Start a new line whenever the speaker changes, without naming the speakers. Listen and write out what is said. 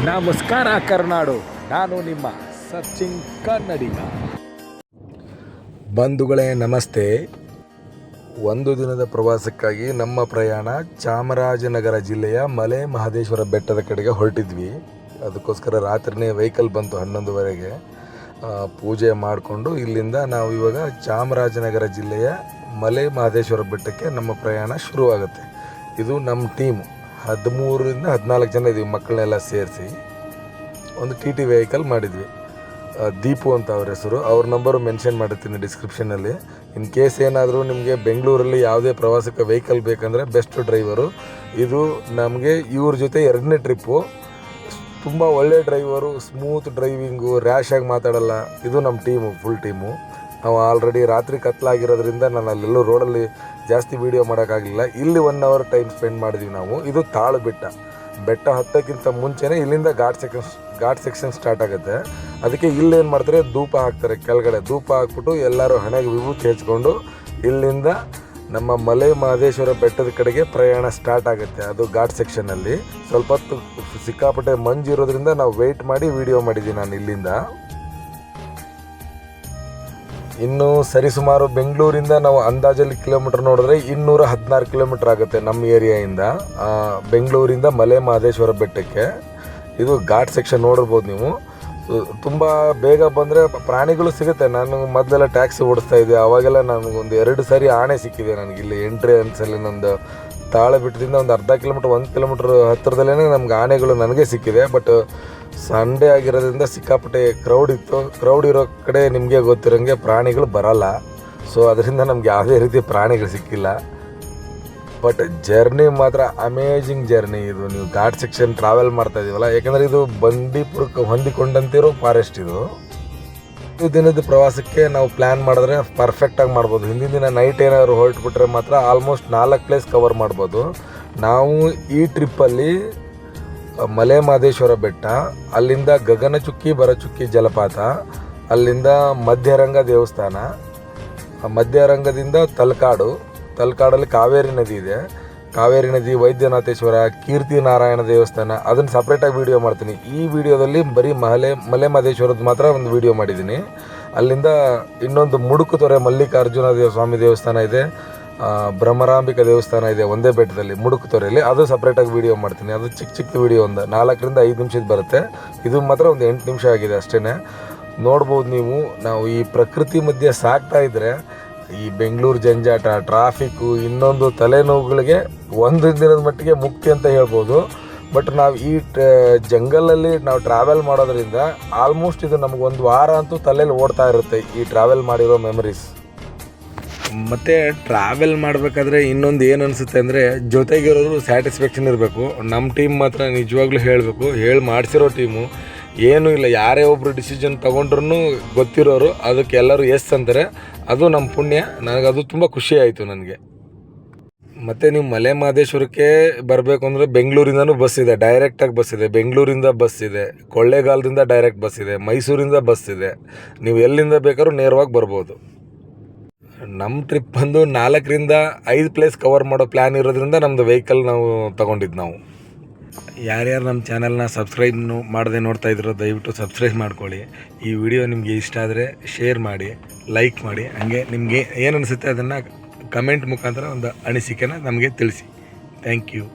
ನಮಸ್ಕಾರ ಕರ್ನಾಡು, ನಾನು ನಿಮ್ಮ ಸರ್ಚಿಂಗ್ ಕನ್ನಡಿಗ. ಬಂಧುಗಳೇ ನಮಸ್ತೆ. ಒಂದು ದಿನದ ಪ್ರವಾಸಕ್ಕಾಗಿ ನಮ್ಮ ಪ್ರಯಾಣ ಚಾಮರಾಜನಗರ ಜಿಲ್ಲೆಯ ಮಲೆ ಮಹದೇಶ್ವರ ಬೆಟ್ಟದ ಕಡೆಗೆ ಹೊರಟಿದ್ವಿ. ಅದಕ್ಕೋಸ್ಕರ ರಾತ್ರಿನೇ ವೆಹಿಕಲ್ ಬಂತು 11:30ಗೆ. ಪೂಜೆ ಮಾಡಿಕೊಂಡು ಇಲ್ಲಿಂದ ನಾವು ಇವಾಗ ಚಾಮರಾಜನಗರ ಜಿಲ್ಲೆಯ ಮಲೆ ಮಹದೇಶ್ವರ ಬೆಟ್ಟಕ್ಕೆ ನಮ್ಮ ಪ್ರಯಾಣ ಶುರುವಾಗುತ್ತೆ. ಇದು ನಮ್ಮ ಟೀಮು 13ರಿಂದ 14 ಜನ ಇದ್ದೀವಿ, ಮಕ್ಕಳನ್ನೆಲ್ಲ ಸೇರಿಸಿ ಒಂದು ಟಿ ವೆಹಿಕಲ್ ಮಾಡಿದ್ವಿ. ದೀಪು ಅಂತ ಅವ್ರ ಹೆಸರು. ಅವ್ರ ನಂಬರು ಮೆನ್ಷನ್ ಮಾಡಿರ್ತೀನಿ ಡಿಸ್ಕ್ರಿಪ್ಷನಲ್ಲಿ. ಇನ್ ಕೇಸ್ ಏನಾದರೂ ನಿಮಗೆ ಬೆಂಗಳೂರಲ್ಲಿ ಯಾವುದೇ ಪ್ರವಾಸಕ್ಕೆ ವೆಹಿಕಲ್ ಬೇಕಂದರೆ ಬೆಸ್ಟ್ ಡ್ರೈವರು ಇದು. ನಮಗೆ ಇವ್ರ ಜೊತೆ 2ನೇ ಟ್ರಿಪ್ಪು. ತುಂಬ ಒಳ್ಳೆ ಡ್ರೈವರು, ಸ್ಮೂತ್ ಡ್ರೈವಿಂಗು, ರ್ಯಾಶಾಗಿ ಮಾತಾಡಲ್ಲ. ಇದು ನಮ್ಮ ಟೀಮು, ಫುಲ್ ಟೀಮು. ನಾವು ಆಲ್ರೆಡಿ ರಾತ್ರಿ ಕತ್ಲಾಗಿರೋದ್ರಿಂದ ನಾನು ಅಲ್ಲೆಲ್ಲೂ ರೋಡಲ್ಲಿ ಜಾಸ್ತಿ ವೀಡಿಯೋ ಮಾಡೋಕ್ಕಾಗಲಿಲ್ಲ. ಇಲ್ಲಿ 1 ಅವರ್ ಟೈಮ್ ಸ್ಪೆಂಡ್ ಮಾಡಿದ್ವಿ ನಾವು. ಇದು ತಾಳು ಬೆಟ್ಟ ಹತ್ತೋಕ್ಕಿಂತ ಮುಂಚೆನೇ ಇಲ್ಲಿಂದ ಘಾಟ್ ಸೆಕ್ಷನ್ ಸ್ಟಾರ್ಟ್ ಆಗುತ್ತೆ. ಅದಕ್ಕೆ ಇಲ್ಲೇನು ಮಾಡ್ತಾರೆ, ಧೂಪ ಹಾಕ್ತಾರೆ. ಕೆಳಗಡೆ ಧೂಪ ಹಾಕ್ಬಿಟ್ಟು ಎಲ್ಲರೂ ಹಣೆಗೆ ವಿಭೂತಿ ಹಚ್ಕೊಂಡು ಇಲ್ಲಿಂದ ನಮ್ಮ ಮಲೆ ಮಹದೇಶ್ವರ ಬೆಟ್ಟದ ಕಡೆಗೆ ಪ್ರಯಾಣ ಸ್ಟಾರ್ಟ್ ಆಗುತ್ತೆ. ಅದು ಘಾಟ್ ಸೆಕ್ಷನಲ್ಲಿ ಸ್ವಲ್ಪ ಹೊತ್ತು ಸಿಕ್ಕಾಪಟ್ಟೆ ಮಂಜು ಇರೋದ್ರಿಂದ ನಾವು ವೆಯ್ಟ್ ಮಾಡಿ ವಿಡಿಯೋ ಮಾಡಿದ್ದೀವಿ ನಾನು ಇಲ್ಲಿಂದ. ಇನ್ನು ಸರಿಸುಮಾರು ಬೆಂಗಳೂರಿಂದ ನಾವು ಅಂದಾಜಲ್ಲಿ ಕಿಲೋಮೀಟ್ರ್ ನೋಡಿದ್ರೆ 216 ಕಿಲೋಮೀಟ್ರ್ ಆಗುತ್ತೆ ನಮ್ಮ ಏರಿಯಾಯಿಂದ ಬೆಂಗಳೂರಿಂದ ಮಲೆ ಮಹದೇಶ್ವರ ಬೆಟ್ಟಕ್ಕೆ. ಇದು ಘಾಟ್ ಸೆಕ್ಷನ್ ನೋಡಿರ್ಬೋದು ನೀವು. ತುಂಬ ಬೇಗ ಬಂದರೆ ಪ್ರಾಣಿಗಳು ಸಿಗುತ್ತೆ. ನಾನು ಮೊದಲೆಲ್ಲ ಟ್ಯಾಕ್ಸಿ ಓಡಿಸ್ತಾ ಇದ್ದೆ, ಅವಾಗೆಲ್ಲ ನನಗೊಂದು 2 ಸಾರಿ ಆನೆ ಸಿಕ್ಕಿದೆ ನನಗೆ. ಇಲ್ಲಿ ಎಂಟ್ರಿ ಅನ್ಸಲ್ಲಿ ನಂದು ತಾಳಬೆಟ್ಟದಿಂದ ಒಂದು ಅರ್ಧ ಕಿಲೋಮೀಟ್ರ್ 1 ಕಿಲೋಮೀಟ್ರ್ ಹತ್ತಿರದಲ್ಲೇ ನಮ್ಗೆ ಆನೆಗಳು ನನಗೆ ಸಿಕ್ಕಿದೆ. ಬಟ್ ಸಂಡೇ ಆಗಿರೋದ್ರಿಂದ ಸಿಕ್ಕಾಪಟ್ಟೆ ಕ್ರೌಡ್ ಇರೋ ಕಡೆ ನಿಮಗೆ ಗೊತ್ತಿರೋಂಗೆ ಪ್ರಾಣಿಗಳು ಬರಲ್ಲ. ಸೊ ಅದರಿಂದ ನಮ್ಗೆ ಯಾವುದೇ ರೀತಿ ಪ್ರಾಣಿಗಳು ಸಿಕ್ಕಿಲ್ಲ. ಬಟ್ ಜರ್ನಿ ಮಾತ್ರ ಅಮೇಜಿಂಗ್ ಜರ್ನಿ ಇದು. ನೀವು ಘಾಟ್ ಸೆಕ್ಷನ್ ಟ್ರಾವೆಲ್ ಮಾಡ್ತಾ ಇದೀವಲ್ಲ, ಯಾಕಂದರೆ ಇದು ಬಂಡೀಪುರಕ್ಕೆ ಹೊಂದಿಕೊಂಡಂತಿರೋ ಫಾರೆಸ್ಟ್ ಇದು. ದಿನದ ಪ್ರವಾಸಕ್ಕೆ ನಾವು ಪ್ಲ್ಯಾನ್ ಮಾಡಿದ್ರೆ ಪರ್ಫೆಕ್ಟಾಗಿ ಮಾಡ್ಬೋದು. ಹಿಂದಿನ ದಿನ ನೈಟ್ ಏನಾದ್ರು ಹೊರಟ್ಬಿಟ್ರೆ ಮಾತ್ರ ಆಲ್ಮೋಸ್ಟ್ 4 ಪ್ಲೇಸ್ ಕವರ್ ಮಾಡ್ಬೋದು. ನಾವು ಈ ಟ್ರಿಪ್ಪಲ್ಲಿ ಮಲೆ ಮಹದೇಶ್ವರ ಬೆಟ್ಟ, ಅಲ್ಲಿಂದ ಗಗನಚುಕ್ಕಿ ಭರಚುಕ್ಕಿ ಜಲಪಾತ, ಅಲ್ಲಿಂದ ಮಧ್ಯರಂಗ ದೇವಸ್ಥಾನ, ಮಧ್ಯರಂಗದಿಂದ ತಲಕಾಡಲ್ಲಿ ಕಾವೇರಿ ನದಿ ಇದೆ. ಕಾವೇರಿ ನದಿ, ವೈದ್ಯನಾಥೇಶ್ವರ, ಕೀರ್ತಿ ನಾರಾಯಣ ದೇವಸ್ಥಾನ, ಅದನ್ನು ಸಪ್ರೇಟಾಗಿ ವೀಡಿಯೋ ಮಾಡ್ತೀನಿ. ಈ ವಿಡಿಯೋದಲ್ಲಿ ಬರೀ ಮಲೆ ಮಹದೇಶ್ವರದ ಮಾತ್ರ ಒಂದು ವೀಡಿಯೋ ಮಾಡಿದ್ದೀನಿ. ಅಲ್ಲಿಂದ ಇನ್ನೊಂದು ಮುಡುಕುತೊರೆ ಮಲ್ಲಿಕಾರ್ಜುನ ಸ್ವಾಮಿ ದೇವಸ್ಥಾನ ಇದೆ, ಭ್ರಮರಾಂಬಿಕಾ ದೇವಸ್ಥಾನ ಇದೆ ಒಂದೇ ಬೆಟ್ಟದಲ್ಲಿ ಮುಡುಕುತೊರೆಯಲ್ಲಿ. ಅದು ಸಪ್ರೇಟಾಗಿ ವೀಡಿಯೋ ಮಾಡ್ತೀನಿ. ಅದು ಚಿಕ್ಕ ವೀಡಿಯೋ, ಒಂದು 4ರಿಂದ 5 ನಿಮಿಷದ ಬರುತ್ತೆ. ಇದು ಮಾತ್ರ ಒಂದು 8 ನಿಮಿಷ ಆಗಿದೆ ಅಷ್ಟೇ. ನೋಡ್ಬೋದು ನೀವು. ನಾವು ಈ ಪ್ರಕೃತಿ ಮಧ್ಯೆ ಸಾಗ್ತಾ ಇದ್ದರೆ ಈ ಬೆಂಗಳೂರು ಜಂಜಾಟ, ಟ್ರಾಫಿಕ್ಕು, ಇನ್ನೊಂದು ತಲೆನೋವುಗಳಿಗೆ ಒಂದು ದಿನದ ಮಟ್ಟಿಗೆ ಮುಕ್ತಿ ಅಂತ ಹೇಳ್ಬೋದು. ಬಟ್ ನಾವು ಈ ಜಂಗಲಲ್ಲಿ ನಾವು ಟ್ರಾವೆಲ್ ಮಾಡೋದ್ರಿಂದ ಆಲ್ಮೋಸ್ಟ್ ಇದು ನಮ್ಗೆ 1 ವಾರ ಅಂತೂ ತಲೆಯಲ್ಲಿ ಓಡ್ತಾ ಇರುತ್ತೆ, ಈ ಟ್ರಾವೆಲ್ ಮಾಡಿರೋ ಮೆಮರೀಸ್. ಮತ್ತು ಟ್ರಾವೆಲ್ ಮಾಡಬೇಕಾದ್ರೆ ಇನ್ನೊಂದು ಏನು ಅನಿಸುತ್ತೆ ಅಂದರೆ, ಜೊತೆಗಿರೋರು ಸ್ಯಾಟಿಸ್ಫ್ಯಾಕ್ಷನ್ ಇರಬೇಕು. ನಮ್ಮ ಟೀಮ್ ಮಾತ್ರ ನಿಜವಾಗ್ಲೂ ಹೇಳಿ ಮಾಡಿಸಿರೋ ಟೀಮು. ಏನೂ ಇಲ್ಲ, ಯಾರೇ ಒಬ್ಬರು ಡಿಸಿಷನ್ ತೊಗೊಂಡ್ರೂ ಗೊತ್ತಿರೋರು ಅದಕ್ಕೆ ಎಲ್ಲರೂ ಎಸ್ ಅಂತಾರೆ. ಅದು ನಮ್ಮ ಪುಣ್ಯ. ನನಗದು ತುಂಬ ಖುಷಿ ಆಯಿತು ನನಗೆ. ಮತ್ತು ನೀವು ಮಲೆ ಮಹದೇಶ್ವರಕ್ಕೆ ಬರಬೇಕು ಅಂದರೆ ಬೆಂಗಳೂರಿಂದನೂ ಬಸ್ ಇದೆ, ಡೈರೆಕ್ಟಾಗಿ ಬಸ್ ಇದೆ. ಬೆಂಗಳೂರಿಂದ ಬಸ್ ಇದೆ, ಕೊಳ್ಳೇಗಾಲದಿಂದ ಡೈರೆಕ್ಟ್ ಬಸ್ ಇದೆ, ಮೈಸೂರಿಂದ ಬಸ್ ಇದೆ. ನೀವು ಎಲ್ಲಿಂದ ಬೇಕಾದ್ರೂ ನೇರವಾಗಿ ಬರ್ಬೋದು. ನಮ್ಮ ಟ್ರಿಪ್ ಬಂದು 4ರಿಂದ 5 ಪ್ಲೇಸ್ ಕವರ್ ಮಾಡೋ ಪ್ಲ್ಯಾನ್ ಇರೋದ್ರಿಂದ ನಮ್ಮದು ವೆಹಿಕಲ್ ನಾವು ತೊಗೊಂಡಿದ್ದು ನಾವು. ಯಾರ್ಯಾರು ನಮ್ಮ ಚಾನಲ್ನ ಸಬ್ಸ್ಕ್ರೈಬ್ ಮಾಡದೆ ನೋಡ್ತಾ ಇದ್ರು ದಯವಿಟ್ಟು ಸಬ್ಸ್ಕ್ರೈಬ್ ಮಾಡ್ಕೊಳ್ಳಿ. ಈ ವಿಡಿಯೋ ನಿಮಗೆ ಇಷ್ಟ ಆದರೆ ಶೇರ್ ಮಾಡಿ, ಲೈಕ್ ಮಾಡಿ. ಹಾಗೆ ನಿಮಗೆ ಏನು ಅನಿಸುತ್ತೆ ಅದನ್ನು ಕಮೆಂಟ್ ಮುಖಾಂತರ ಒಂದು ಅನಿಸಿಕೆನ ನಮಗೆ ತಿಳಿಸಿ. Thank you.